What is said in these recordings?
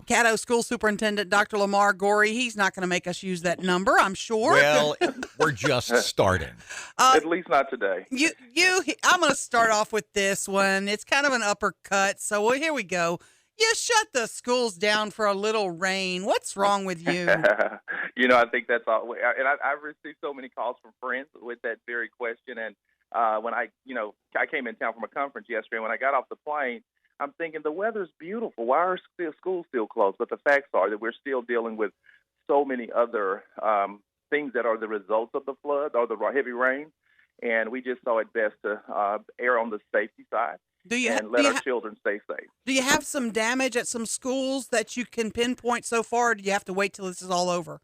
Caddo School Superintendent Dr. Lamar Goree. He's not going to make us use that number, I'm sure. Well, we're just starting. At least not today. I'm going to start off with this one. It's kind of an uppercut, so here we go. You shut the schools down for a little rain. What's wrong with you? I think that's all. And I've received so many calls from friends with that very question. And when I came in town from a conference yesterday. When I got off the plane, I'm thinking the weather's beautiful. Why are schools still closed? But the facts are that we're still dealing with so many other things that are the results of the flood or the heavy rain. And we just saw it best to err on the safety side. Let our children stay safe. Do you have some damage at some schools that you can pinpoint so far, or do you have to wait till this is all over?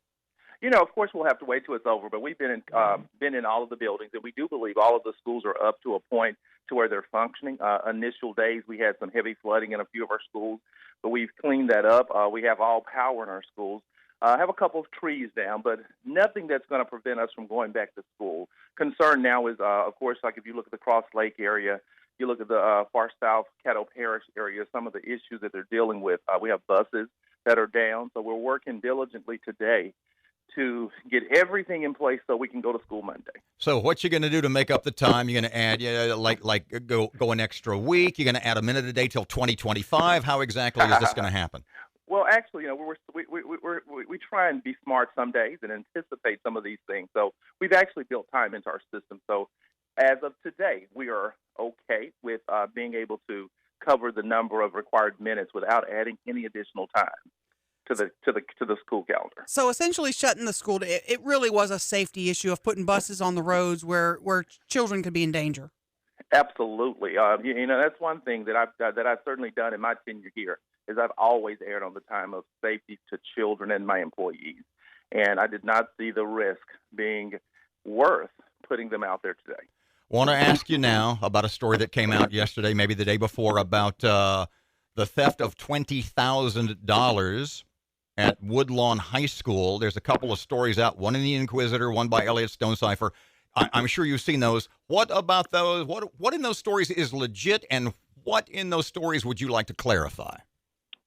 Of course, we'll have to wait till it's over, but we've been in all of the buildings, and we do believe all of the schools are up to a point to where they're functioning. Initial days, we had some heavy flooding in a few of our schools, but we've cleaned that up. We have all power in our schools. Have a couple of trees down, but nothing that's going to prevent us from going back to school. Concern now is, of course, like if you look at the Cross Lake area, you look at the far south Caddo Parish area, some of the issues that they're dealing with. We have buses that are down, so we're working diligently today to get everything in place so we can go to school Monday. So what you going to do to make up the time? You're going to add, go an extra week? You're going to add a minute a day till 2025? How exactly is this going to happen? Well, actually, we try and be smart some days and anticipate some of these things. So we've actually built time into our system. So as of today, we are okay with being able to cover the number of required minutes without adding any additional time to the school calendar. So essentially, shutting the school, it really was a safety issue of putting buses on the roads where children could be in danger. Absolutely, that's one thing that I've certainly done in my tenure here is I've always erred on the time of safety to children and my employees, and I did not see the risk being worth putting them out there today. I want to ask you now about a story that came out yesterday, maybe the day before, about the theft of $20,000 at Woodlawn High School. There's a couple of stories out, one in the Inquisitor, one by Elliot Stonecipher. I'm sure you've seen those. What about those? What in those stories is legit, and what in those stories would you like to clarify?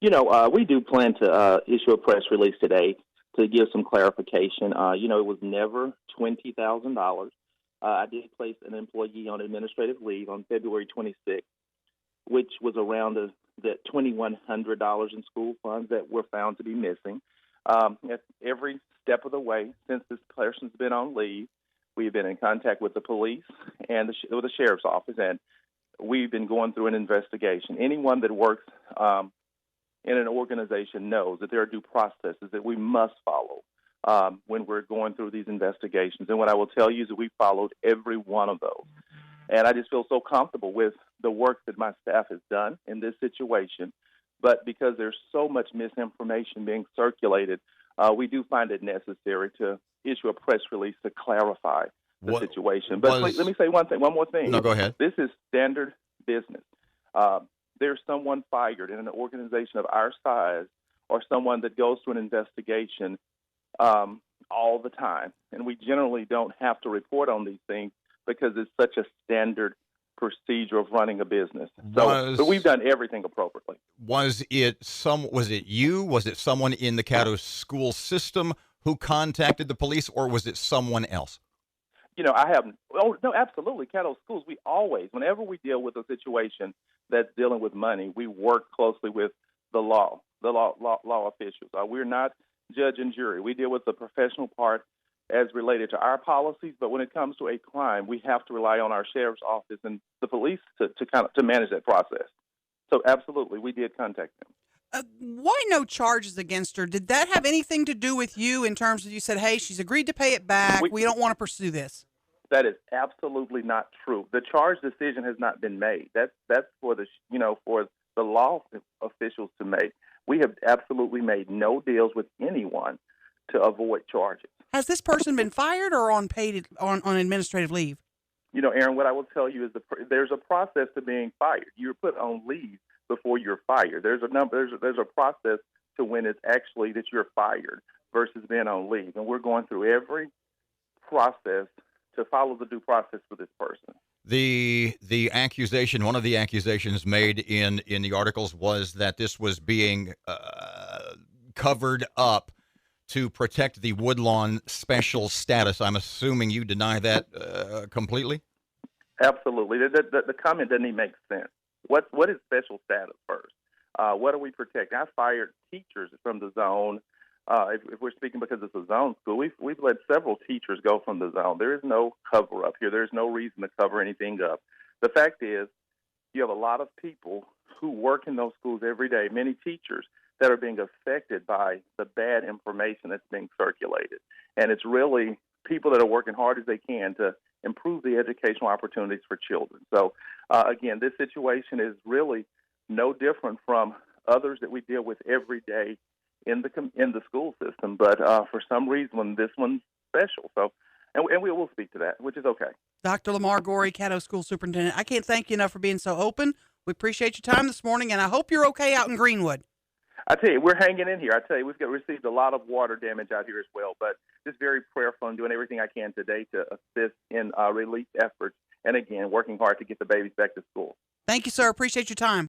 We do plan to issue a press release today to give some clarification. It was never $20,000. I did place an employee on administrative leave on February 26th, which was around the $2,100 in school funds that were found to be missing. At every step of the way, since this person's been on leave, we've been in contact with the police and with the sheriff's office, and we've been going through an investigation. Anyone that works in an organization knows that there are due processes that we must follow when we're going through these investigations. And what I will tell you is that we followed every one of those. And I just feel so comfortable with the work that my staff has done in this situation. But because there's so much misinformation being circulated, we do find it necessary to issue a press release to clarify the situation. But let me say one more thing. No, go ahead. This is standard business. There's someone fired in an organization of our size or someone that goes through an investigation all the time. And we generally don't have to report on these things because it's such a standard procedure of running a business. But we've done everything appropriately. Was it you? Was it someone in the Caddo school system who contacted the police, or was it someone else? No, absolutely. Caddo schools, we always, whenever we deal with a situation that's dealing with money, we work closely with the law officials. We're not judge and jury. We deal with the professional part as related to our policies, but when it comes to a crime, we have to rely on our sheriff's office and the police to manage that process. So absolutely, we did contact them. Why no charges against her? Did that have anything to do with you in terms of you said, hey, she's agreed to pay it back. We don't want to pursue this. That is absolutely not true. The charge decision has not been made. That's for the law officials to make. We have absolutely made no deals with anyone to avoid charges. Has this person been fired or on administrative leave? Aaron, what I will tell you is there's a process to being fired. You're put on leave before you're fired. There's a process to when it's actually that you're fired versus being on leave. And we're going through every process to follow the due process for this person. The accusation, one of the accusations made in the articles was that this was being covered up to protect the Woodlawn special status. I'm assuming you deny that completely? Absolutely. The comment doesn't even make sense. What is special status first? What are we protecting? I fired teachers from the zone. If we're speaking because it's a zone school, we've let several teachers go from the zone. There is no cover up here. There's no reason to cover anything up. The fact is, you have a lot of people who work in those schools every day, many teachers that are being affected by the bad information that's being circulated. And it's really people that are working hard as they can to improve the educational opportunities for children. So, again, this situation is really no different from others that we deal with every day in the school system. But for some reason, this one's special. So, and we will speak to that, which is okay. Dr. Lamar Goree, Caddo School Superintendent, I can't thank you enough for being so open. We appreciate your time this morning, and I hope you're okay out in Greenwood. I tell you, we're hanging in here. I tell you, we've received a lot of water damage out here as well, but just very prayerful and doing everything I can today to assist in relief efforts. And again, working hard to get the babies back to school. Thank you, sir. Appreciate your time.